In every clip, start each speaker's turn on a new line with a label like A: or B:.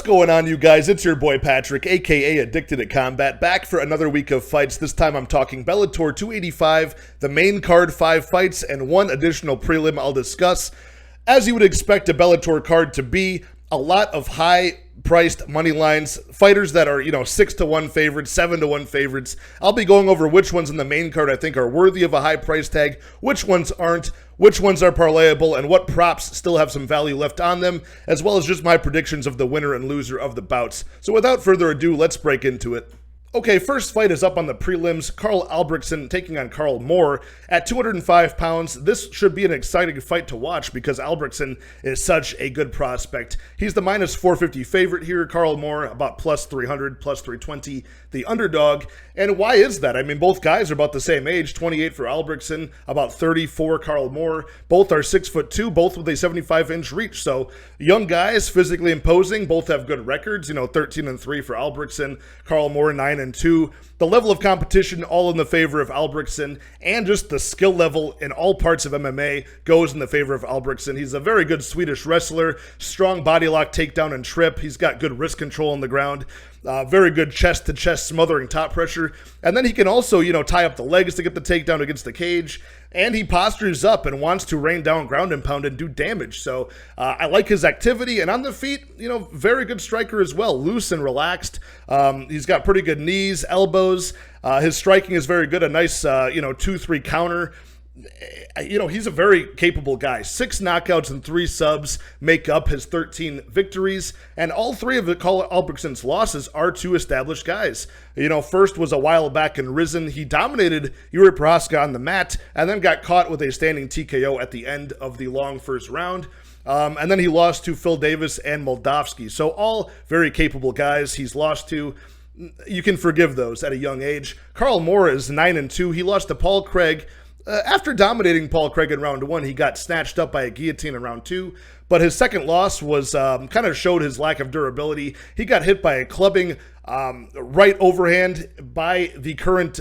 A: going on, you guys? It's your boy Patrick, aka Addicted to Combat, back for another week of fights. This time I'm talking Bellator 285, the main card 5 fights, and one additional prelim I'll discuss. As you would expect a Bellator card to be, a lot of high-priced money lines, fighters that are, 6-1 favorites, 7-1 favorites. I'll be going over which ones in the main card I think are worthy of a high price tag, which ones aren't, which ones are parlayable, and what props still have some value left on them, as well as just my predictions of the winner and loser of the bouts. So without further ado, let's break into it. Okay, first fight is up on the prelims. Albrektsson taking on Carl Moore at 205 pounds. This should be an exciting fight to watch because Albrektsson is such a good prospect. He's the minus 450 favorite here. Carl Moore about plus 300, plus 320, the underdog. And why is that? I mean, both guys are about the same age, 28 for Albrektsson, about 34 Carl Moore. Both are 6'2", both with a 75-inch reach. So young guys, physically imposing, both have good records. 13-3 for Albrektsson, Carl Moore 9-2. The level of competition all in the favor of Albrektsson, and just the skill level in all parts of MMA goes in the favor of Albrektsson. He's a very good Swedish wrestler, strong body lock, takedown, and trip. He's got good wrist control on the ground. Very good chest-to-chest smothering top pressure. And then he can also, tie up the legs to get the takedown against the cage. And he postures up and wants to rain down ground and pound and do damage. So I like his activity. And on the feet, very good striker as well. Loose and relaxed. He's got pretty good knees, elbows. His striking is very good. A nice, 2-3 counter. He's a very capable guy. 6 knockouts and 3 subs make up his 13 victories, and all 3 of Albertsson's losses are to established guys. First was a while back in Risen. He dominated Yuri Prohaska on the mat, and then got caught with a standing TKO at the end of the long first round. And then he lost to Phil Davis and Moldavsky. So all very capable guys he's lost to. You can forgive those at a young age. Carl Moore is 9-2. He lost to Paul Craig. After dominating Paul Craig in round 1, he got snatched up by a guillotine in round 2, but his second loss was kind of showed his lack of durability. He got hit by a clubbing right overhand by the current,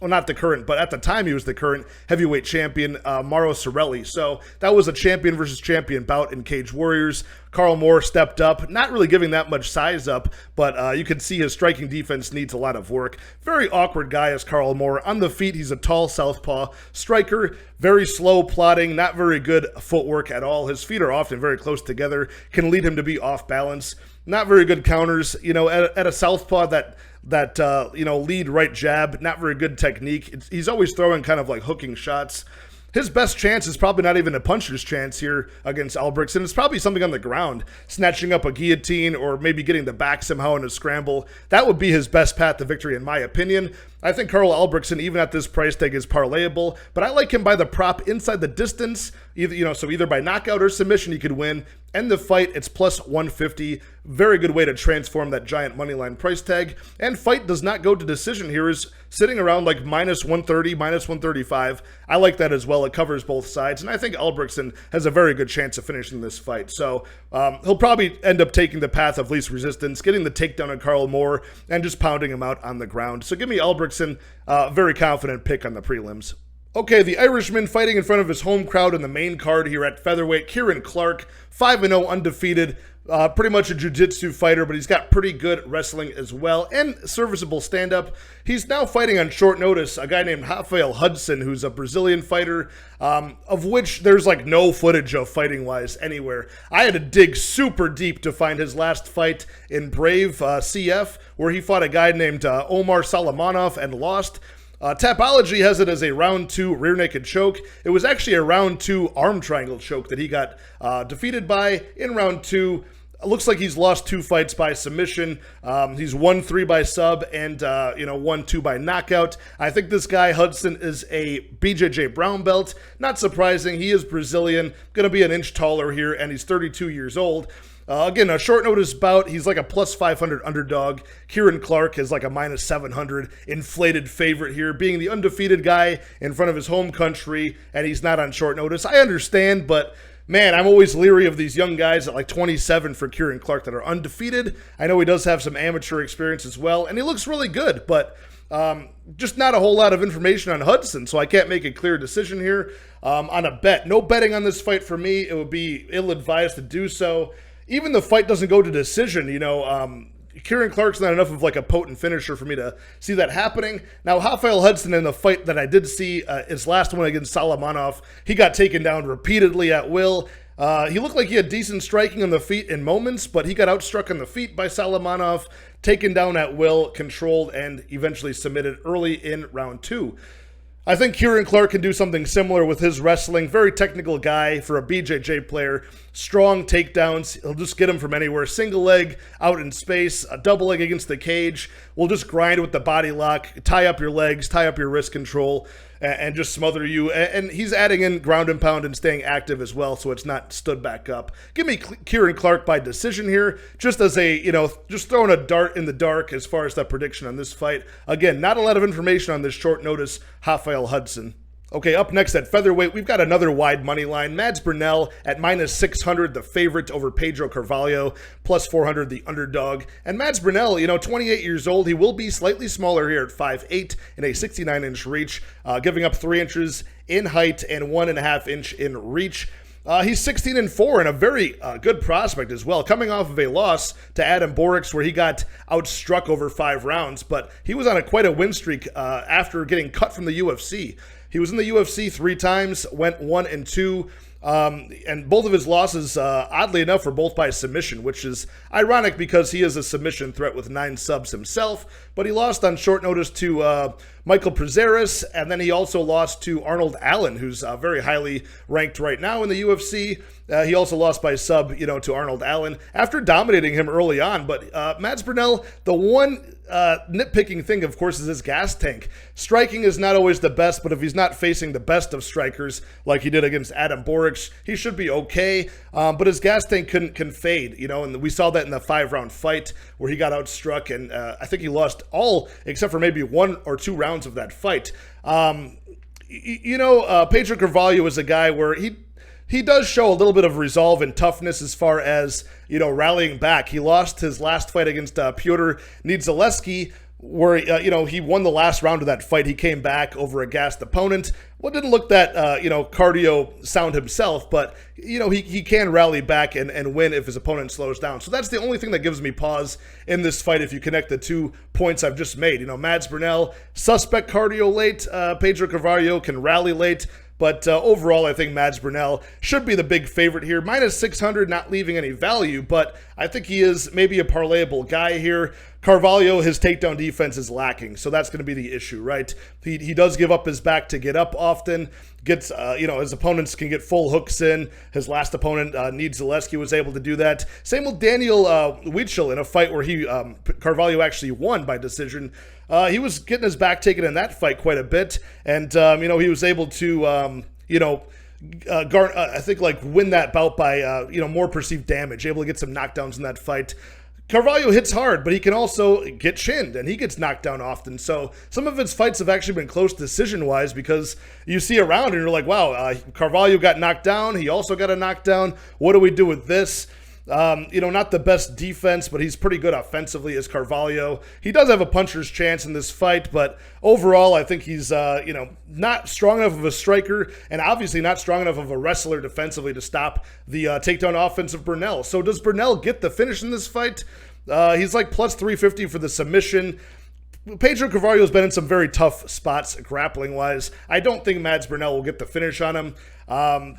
A: not the current, but at the time he was the current heavyweight champion, Mauro Sorelli. So that was a champion versus champion bout in Cage Warriors. Carl Moore stepped up, not really giving that much size up, but you can see his striking defense needs a lot of work. Very awkward guy is Carl Moore. On the feet, he's a tall southpaw striker, very slow plotting, not very good footwork at all. His feet are often very close together, can lead him to be off balance. Not very good counters, at a southpaw that lead right jab, not very good technique. He's always throwing kind of like hooking shots. His best chance is probably not even a puncher's chance here against Albrektsson. It's probably something on the ground, snatching up a guillotine or maybe getting the back somehow in a scramble. That would be his best path to victory in my opinion. I think Carl Albrektsson, even at this price tag, is parlayable, but I like him by the prop inside the distance. Either by knockout or submission he could win. End the fight, it's plus 150. Very good way to transform that giant moneyline price tag. And fight does not go to decision here, is sitting around like minus 130, minus 135. I like that as well. It covers both sides. And I think Albrektsson has a very good chance of finishing this fight. So he'll probably end up taking the path of least resistance, getting the takedown on Carl Moore, and just pounding him out on the ground. So give me Albrektsson, very confident pick on the prelims. Okay, the Irishman fighting in front of his home crowd in the main card here at featherweight. Clarke, 5-0 undefeated. Pretty much a jiu-jitsu fighter, but he's got pretty good wrestling as well and serviceable stand-up. He's now fighting on short notice a guy named Hudson, who's a Brazilian fighter, of which there's like no footage of fighting-wise anywhere. I had to dig super deep to find his last fight in Brave CF, where he fought a guy named Omar Salamanov and lost. Tapology has it as a round 2 rear naked choke. It was actually a round 2 arm triangle choke that he got defeated by in round 2. It looks like he's lost 2 fights by submission. He's won 3 by sub and, won 2 by knockout. I think this guy, Hudson, is a BJJ brown belt. Not surprising. He is Brazilian, going to be an inch taller here, and he's 32 years old. Again, a short notice bout. He's like a plus 500 underdog. Clarke is like a minus 700 inflated favorite here, being the undefeated guy in front of his home country, and he's not on short notice. I understand, but man, I'm always leery of these young guys at like 27 for Clarke that are undefeated. I know he does have some amateur experience as well, and he looks really good, but just not a whole lot of information on Hudson, so I can't make a clear decision here on a bet. No betting on this fight for me. It would be ill-advised to do so. even the fight doesn't go to decision, Kieran Clarke's not enough of like a potent finisher for me to see that happening. Now, Rafael Hudson in the fight that I did see, his last one against Manhoef, he got taken down repeatedly at will. He looked like he had decent striking on the feet in moments, but he got outstruck on the feet by Manhoef, taken down at will, controlled, and eventually submitted early in round 2. I think Kieran Clarke can do something similar with his wrestling. Very technical guy for a BJJ player. Strong takedowns. He'll just get him from anywhere. Single leg out in space. A double leg against the cage. We'll just grind with the body lock. Tie up your legs. Tie up your wrist control. And just smother you. And he's adding in ground and pound and staying active as well, so it's not stood back up. Give me Kieran Clarke by decision here, just as a, just throwing a dart in the dark as far as that prediction on this fight. Again, not a lot of information on this short notice Rafael Hudson. Okay, up next at featherweight, we've got another wide money line. Mads Burnell at minus 600, the favorite over Pedro Carvalho, plus 400, the underdog. And Mads Burnell, 28 years old. He will be slightly smaller here at 5'8" in a 69-inch reach, giving up 3 inches in height and 1.5 inch in reach. He's 16-4 and a very good prospect as well, coming off of a loss to Adam Borics where he got outstruck over 5 rounds, but he was on quite a win streak after getting cut from the UFC. He was in the UFC 3 times, went 1-2, and both of his losses, oddly enough, were both by submission, which is ironic because he is a submission threat with 9 subs himself, but he lost on short notice to Michael Prazeres, and then he also lost to Arnold Allen, who's very highly ranked right now in the UFC. He also lost by sub, to Arnold Allen after dominating him early on. But Mads Burnell, the one nitpicking thing, of course, is his gas tank. Striking is not always the best, but if he's not facing the best of strikers like he did against Adam Borics, he should be okay. But his gas tank can fade, and we saw that in the 5-round fight where he got outstruck, and I think he lost all except for maybe 1 or 2 rounds of that fight. Pedro Carvalho is a guy where he does show a little bit of resolve and toughness as far as, rallying back. He lost his last fight against Piotr Niedzaleski, where, he won the last round of that fight. He came back over a gassed opponent. Well, didn't look that, cardio sound himself, but, he can rally back and win if his opponent slows down. So that's the only thing that gives me pause in this fight if you connect the 2 points I've just made. Mads Burnell, suspect cardio late. Pedro Carvalho can rally late. But overall, I think Mads Burnell should be the big favorite here. Minus 600, not leaving any value, but I think he is maybe a parlayable guy here. Carvalho, his takedown defense is lacking, so that's going to be the issue, right? He does give up his back to get up often. Gets, his opponents can get full hooks in. His last opponent, Niedzaleski, was able to do that. Same with Daniel Weichel in a fight where Carvalho actually won by decision. He was getting his back taken in that fight quite a bit, and he was able to I think win that bout by more perceived damage, able to get some knockdowns in that fight. Carvalho hits hard, but he can also get chinned, and he gets knocked down often. So some of his fights have actually been close decision-wise because you see around and you're like, wow, Carvalho got knocked down. He also got a knockdown. What do we do with this? Not the best defense, but he's pretty good offensively as Carvalho. He does have a puncher's chance in this fight, but overall, I think he's, not strong enough of a striker and obviously not strong enough of a wrestler defensively to stop the takedown offense of Burnell. So does Burnell get the finish in this fight? He's like plus 350 for the submission. Pedro Carvalho has been in some very tough spots grappling-wise. I don't think Mads Burnell will get the finish on him.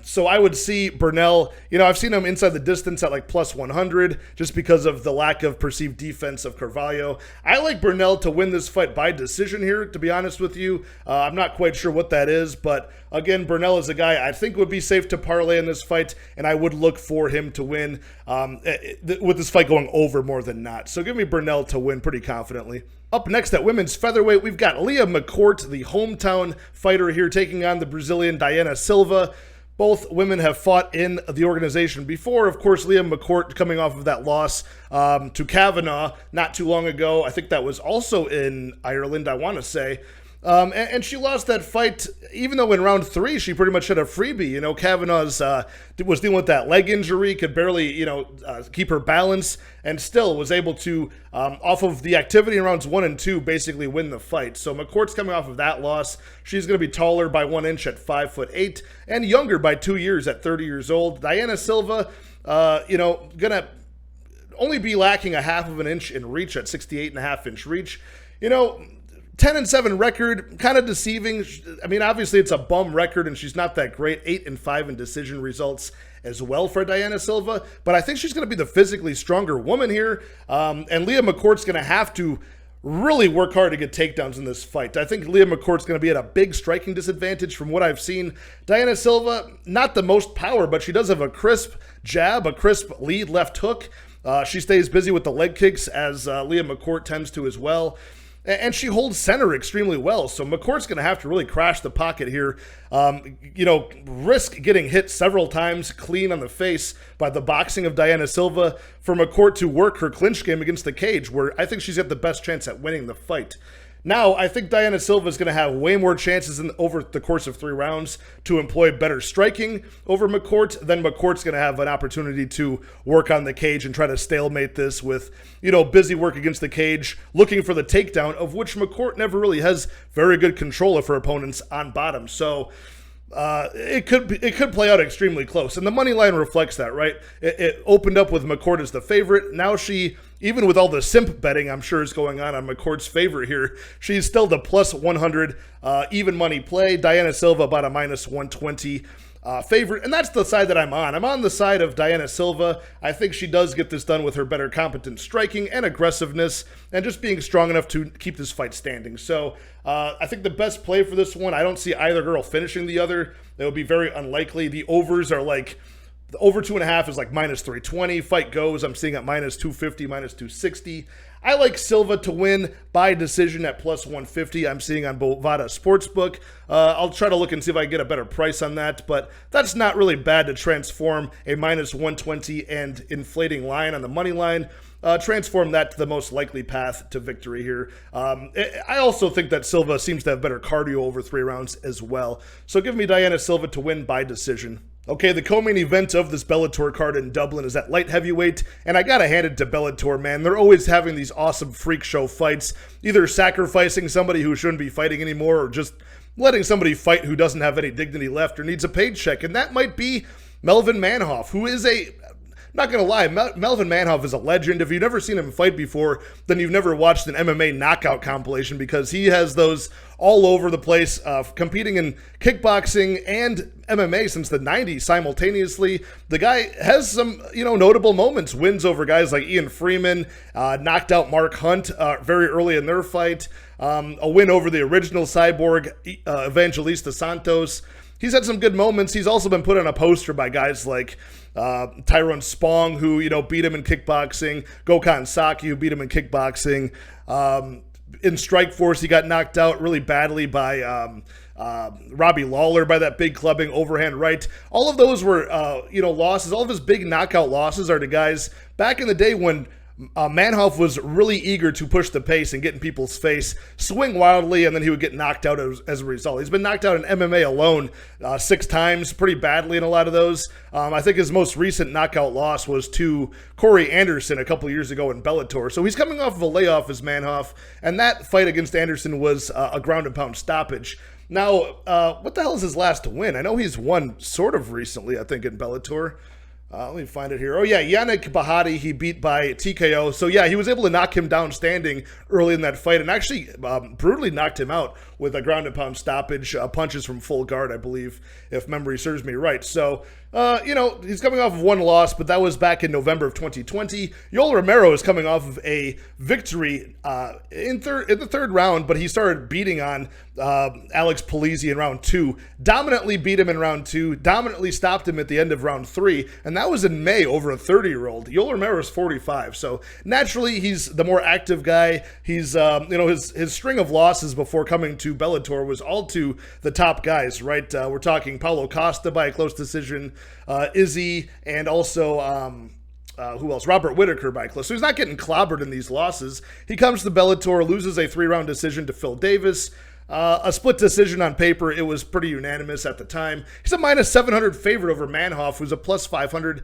A: So I would see Burnell, I've seen him inside the distance at plus 100 just because of the lack of perceived defense of Carvalho. I like Burnell to win this fight by decision here, to be honest with you. I'm not quite sure what that is, but again, Burnell is a guy I think would be safe to parlay in this fight, and I would look for him to win with this fight going over more than not. So give me Burnell to win pretty confidently. Up next at women's featherweight, we've got Leah McCourt, the hometown fighter here, taking on the Brazilian Diana Silva. Both women have fought in the organization before. Of course, Leah McCourt coming off of that loss to Kavanagh not too long ago. I think that was also in Ireland, I want to say. And she lost that fight, even though in round 3 she pretty much had a freebie. Kavanagh's was dealing with that leg injury, could barely keep her balance, and still was able to, off of the activity in rounds 1 and 2, basically win the fight. So McCourt's coming off of that loss. She's going to be taller by 1 inch at 5'8", and younger by 2 years at 30 years old. Diana Silva, gonna only be lacking a half of an inch in reach at 68.5-inch reach. 10-7 record, kind of deceiving. I mean, obviously it's a bum record and she's not that great. 8-5 in decision results as well for Diana Silva, but I think she's going to be the physically stronger woman here. And Leah McCourt's going to have to really work hard to get takedowns in this fight. I think Leah McCourt's going to be at a big striking disadvantage from what I've seen. Diana Silva, not the most power, but she does have a crisp jab, a crisp lead left hook. She stays busy with the leg kicks, as Leah McCourt tends to as well. And she holds center extremely well. So McCourt's going to have to really crash the pocket here. Risk getting hit several times clean on the face by the boxing of Diana Silva for McCourt to work her clinch game against the cage, where I think she's got the best chance at winning the fight. Now, I think Diana Silva is going to have way more chances over the course of 3 rounds to employ better striking over McCourt. Then McCourt's going to have an opportunity to work on the cage and try to stalemate this with, busy work against the cage, looking for the takedown, of which McCourt never really has very good control of her opponents on bottom. So it could play out extremely close, and the money line reflects that, right? It opened up with McCourt as the favorite. Now she, even with all the simp betting I'm sure is going on McCourt's favor here, she's still the plus 100 even money play. Diana Silva about a minus 120 favorite, and that's the side that I'm on. I'm on the side of Diana Silva. I think she does get this done with her better competent striking and aggressiveness and just being strong enough to keep this fight standing. So I think the best play for this one, I don't see either girl finishing the other. That would be very unlikely. The overs are like, the over 2.5 is like minus 320. Fight goes, I'm seeing at minus 250, minus 260. I like Silva to win by decision at plus 150. I'm seeing on Bovada Sportsbook. I'll try to look and see if I can get a better price on that, but that's not really bad to transform a minus 120 and inflating line on the money line. Transform that to the most likely path to victory here. I also think that Silva seems to have better cardio over 3 rounds as well. So give me Diana Silva to win by decision. Okay, the co-main event of this Bellator card in Dublin is at light heavyweight, and I gotta hand it to Bellator, man. They're always having these awesome freak show fights, either sacrificing somebody who shouldn't be fighting anymore or just letting somebody fight who doesn't have any dignity left or needs a paycheck, and that might be Melvin Manhoef, who is not going to lie, Melvin Manhoef is a legend. If you've never seen him fight before, then you've never watched an MMA knockout compilation, because he has those all over the place, competing in kickboxing and MMA since the 90s simultaneously. The guy has some, notable moments, wins over guys like Ian Freeman, knocked out Mark Hunt very early in their fight, a win over the original Cyborg, Evangelista Santos. He's had some good moments. He's also been put on a poster by guys like Tyrone Spong, who, beat him in kickboxing, Gokhan Saki, who beat him in kickboxing. In Strikeforce, he got knocked out really badly by Robbie Lawler by that big clubbing overhand right. All of those were, losses. All of his big knockout losses are to guys back in the day when Manhoef was really eager to push the pace and get in people's face, swing wildly, and then he would get knocked out as a result. He's been knocked out in MMA alone 6 times, pretty badly in a lot of those. I think his most recent knockout loss was to Corey Anderson a couple years ago in Bellator. So he's coming off of a layoff as Manhoef, and that fight against Anderson was a ground and pound stoppage. Now, what the hell is his last win? I know he's won sort of recently, I think, in Bellator. Let me find it here. Oh, yeah, Yannick Bahati, he beat by TKO. So, yeah, he was able to knock him down standing early in that fight and actually brutally knocked him out with a ground and pound stoppage, punches from full guard, I believe, if memory serves me right. So, he's coming off of 1 loss, but that was back in November of 2020. Yoel Romero is coming off of a victory in the third round, but he started beating on Alex Polizzi in round 2, dominantly beat him in round 2, dominantly stopped him at the end of round 3, and that was in May over a 30-year-old. Yoel Romero is 45, so naturally he's the more active guy. He's, his string of losses before coming to Bellator was all to the top guys, right? We're talking Paulo Costa by a close decision, Izzy, and also who else? Robert Whittaker by close. So he's not getting clobbered in these losses. He comes to Bellator, loses a 3-round decision to Phil Davis. A split decision on paper. It was pretty unanimous at the time. He's a minus 700 favorite over Manhoef, who's a plus 500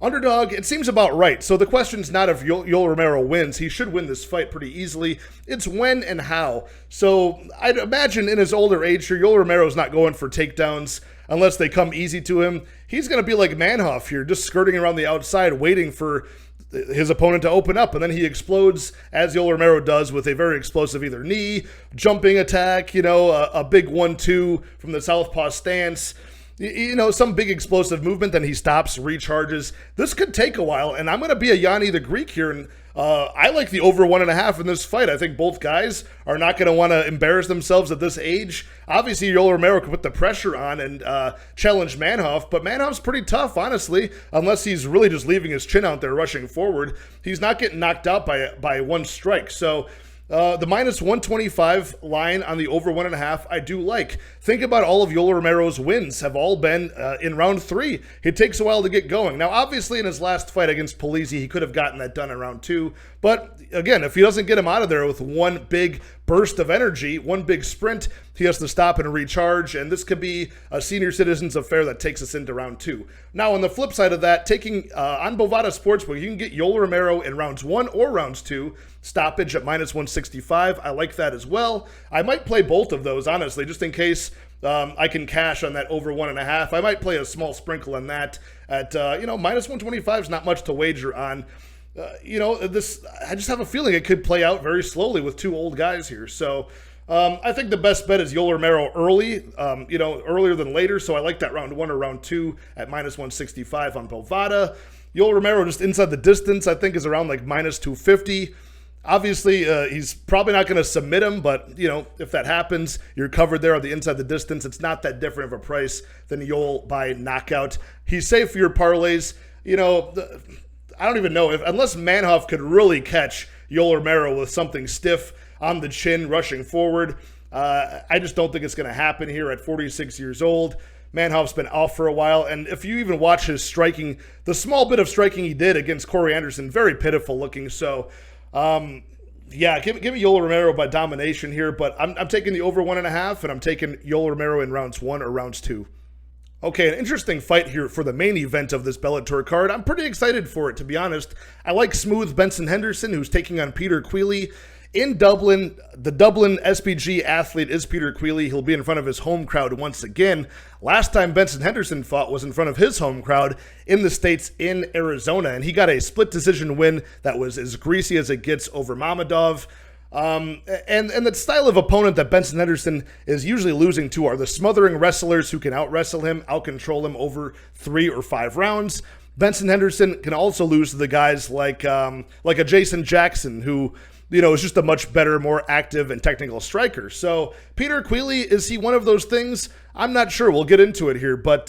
A: underdog. It seems about right. So the question's not if Yoel Romero wins. He should win this fight pretty easily. It's when and how. So I'd imagine in his older age here, Yoel Romero's not going for takedowns unless they come easy to him. He's going to be like Manhoef here, just skirting around the outside, waiting for his opponent to open up, and then he explodes, as Yoel Romero does, with a very explosive either knee, jumping attack, a big 1-2 from the southpaw stance, some big explosive movement, then he stops, recharges. This could take a while, and I'm going to be a Yanni the Greek here, and I like the over 1.5 in this fight. I think both guys are not going to want to embarrass themselves at this age. Obviously, Yoel Romero can put the pressure on and challenge Manhoef, but Manhoef's pretty tough, honestly, unless he's really just leaving his chin out there rushing forward. He's not getting knocked out by one strike, so the minus 125 line on the over 1.5, I do like. Think about all of Yoel Romero's wins have all been in round 3. It takes a while to get going. Now, obviously, in his last fight against Polizzi, he could have gotten that done in round 2. But again, if he doesn't get him out of there with one big burst of energy, one big sprint, he has to stop and recharge, and this could be a senior citizens affair that takes us into round 2. Now, on the flip side of that, taking on Bovada Sportsbook, you can get Yoel Romero in rounds 1 or rounds 2, stoppage at minus 165. I like that as well. I might play both of those, honestly, just in case I can cash on that over 1.5. I might play a small sprinkle on that at, minus 125 is not much to wager on. I just have a feeling it could play out very slowly with two old guys here. So I think the best bet is Yoel Romero early, earlier than later. So I like that round 1 or round 2 at minus 165 on Bovada. Yoel Romero just inside the distance, I think, is around like minus 250. Obviously, he's probably not going to submit him, but, if that happens, you're covered there on the inside the distance. It's not that different of a price than Yoel by knockout. He's safe for your parlays. I don't even know unless Manhoef could really catch Yoel Romero with something stiff on the chin rushing forward. I just don't think it's going to happen here at 46 years old. Manhoef's been off for a while, and if you even watch his striking, the small bit of striking he did against Corey Anderson, very pitiful looking. So, give me Yoel Romero by domination here, but I'm taking the over 1.5, and I'm taking Yoel Romero in rounds 1 or rounds 2. Okay, an interesting fight here for the main event of this Bellator card. I'm pretty excited for it, to be honest. I like smooth Benson Henderson, who's taking on Peter Queally in Dublin. The Dublin SPG athlete is Peter Queally. He'll be in front of his home crowd once again. Last time Benson Henderson fought was in front of his home crowd in the States in Arizona, and he got a split decision win that was as greasy as it gets over Mamedov. And the style of opponent that Benson Henderson is usually losing to are the smothering wrestlers who can out-wrestle him, out-control him over 3 or 5 rounds. Benson Henderson can also lose to the guys like a Jason Jackson, who, is just a much better, more active and technical striker. So Peter Queally, is he one of those things? I'm not sure. We'll get into it here. But,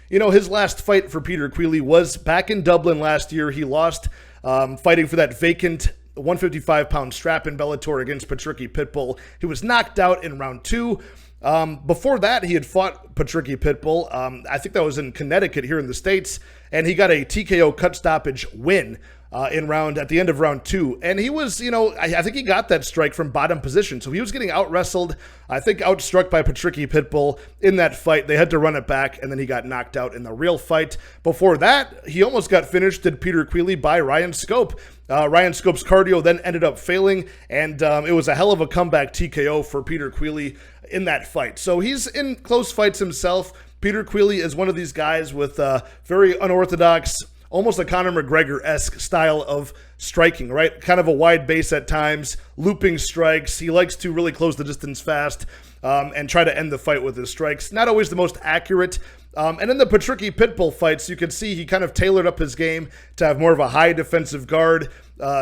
A: his last fight for Peter Queally was back in Dublin last year. He lost fighting for that vacant 155-pound strap in Bellator against Patricky Pitbull. He was knocked out in round 2. Before that, he had fought Patricky Pitbull. I think that was in Connecticut here in the States, and he got a TKO cut stoppage win at the end of round 2. And he was, I think he got that strike from bottom position. So he was getting out-wrestled, I think outstruck by Patricky Pitbull in that fight. They had to run it back, and then he got knocked out in the real fight. Before that, he almost got finished, did Peter Queally, by Ryan Scope. Ryan Scope's cardio then ended up failing, and it was a hell of a comeback TKO for Peter Queally in that fight. So he's in close fights himself. Peter Queally is one of these guys with very unorthodox, almost a Conor McGregor-esque style of striking, right? Kind of a wide base at times, looping strikes. He likes to really close the distance fast and try to end the fight with his strikes. Not always the most accurate. And in the Patricky Pitbull fights, you can see he kind of tailored up his game to have more of a high defensive guard,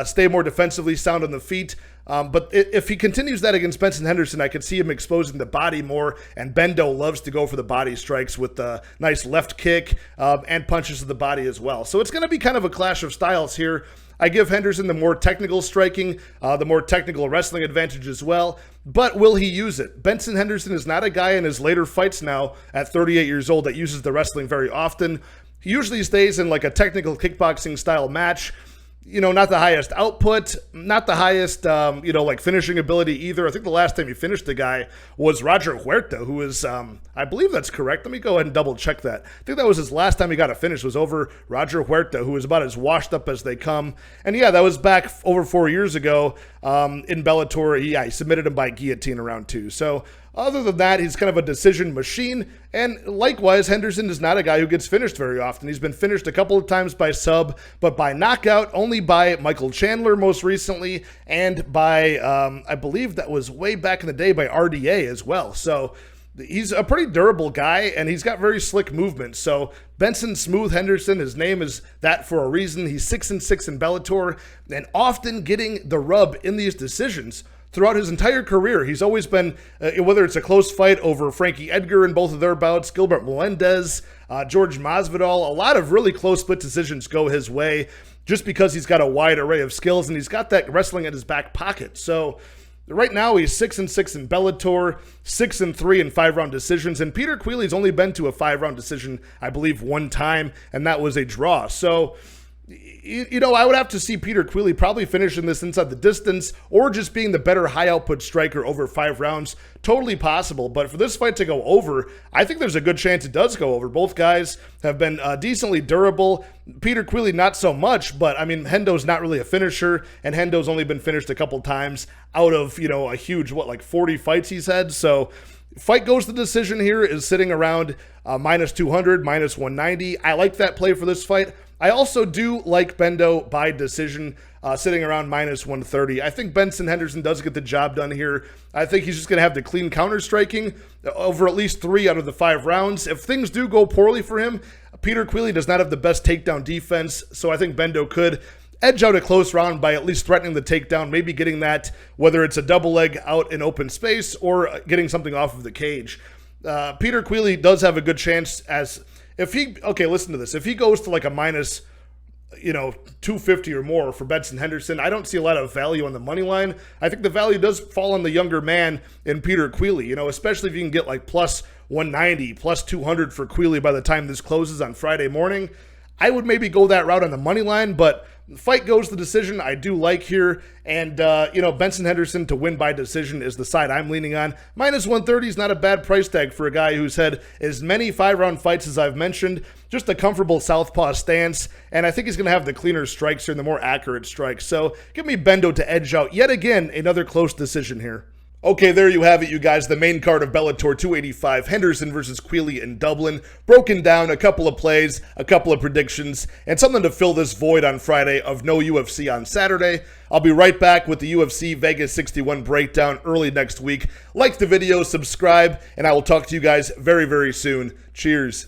A: stay more defensively sound on the feet. But if he continues that against Benson Henderson, I could see him exposing the body more, and Bendo loves to go for the body strikes with the nice left kick and punches to the body as well. So it's going to be kind of a clash of styles here. I give Henderson the more technical striking, the more technical wrestling advantage as well. But will he use it? Benson Henderson is not a guy in his later fights now at 38 years old that uses the wrestling very often. He usually stays in like a technical kickboxing style match. Not the highest output, not the highest, finishing ability either. I think the last time he finished the guy was Roger Huerta, who is, I believe that's correct. Let me go ahead and double check that. I think that was his last time he got a finish was over Roger Huerta, who was about as washed up as they come. And yeah, that was back over 4 years ago in Bellator. He submitted him by guillotine in round 2. So Other than that, he's kind of a decision machine. And likewise, Henderson is not a guy who gets finished very often. He's been finished a couple of times by sub, but by knockout only by Michael Chandler most recently, and by, I believe that was way back in the day, by RDA as well. So he's a pretty durable guy, and he's got very slick movement. So Benson Smooth Henderson, his name is that for a reason. He's 6-6 in Bellator, and often getting the rub in these decisions. Throughout his entire career, he's always been, whether it's a close fight over Frankie Edgar in both of their bouts, Gilbert Melendez, George Masvidal, a lot of really close split decisions go his way just because he's got a wide array of skills, and he's got that wrestling in his back pocket. So right now, he's 6-6 in Bellator, 6-3 in 5-round decisions, and Peter Queally's only been to a 5-round decision, I believe, one time, and that was a draw. So, you know, I would have to see Peter Queally probably finishing this inside the distance or just being the better high-output striker over 5 rounds. Totally possible, but for this fight to go over, I think there's a good chance it does go over. Both guys have been decently durable. Peter Queally not so much, but, I mean, Hendo's not really a finisher, and Hendo's only been finished a couple times out of, you know, a huge, like 40 fights he's had, so fight goes to decision here is sitting around minus 200, minus 190. I like that play for this fight. I also do like Bendo by decision, sitting around minus 130. I think Benson Henderson does get the job done here. I think he's just going to have the clean counter striking over at least 3 out of the 5 rounds. If things do go poorly for him, Peter Queally does not have the best takedown defense, so I think Bendo could edge out a close round by at least threatening the takedown, maybe getting that, whether it's a double leg out in open space or getting something off of the cage. Peter Queally does have a good chance as if he, okay, listen to this. If he goes to like a minus, 250 or more for Benson Henderson, I don't see a lot of value on the money line. I think the value does fall on the younger man in Peter Queally, especially if you can get like plus 190, plus 200 for Queally by the time this closes on Friday morning. I would maybe go that route on the money line, but the fight goes to decision. I do like here, and Benson Henderson to win by decision is the side I'm leaning on. Minus 130 is not a bad price tag for a guy who's had as many 5-round fights as I've mentioned. Just a comfortable southpaw stance, and I think he's going to have the cleaner strikes here and the more accurate strikes. So give me Bendo to edge out yet again another close decision here. Okay, there you have it, you guys. The main card of Bellator 285, Henderson versus Queally in Dublin. Broken down, a couple of plays, a couple of predictions, and something to fill this void on Friday of no UFC on Saturday. I'll be right back with the UFC Vegas 61 breakdown early next week. Like the video, subscribe, and I will talk to you guys very, very soon. Cheers.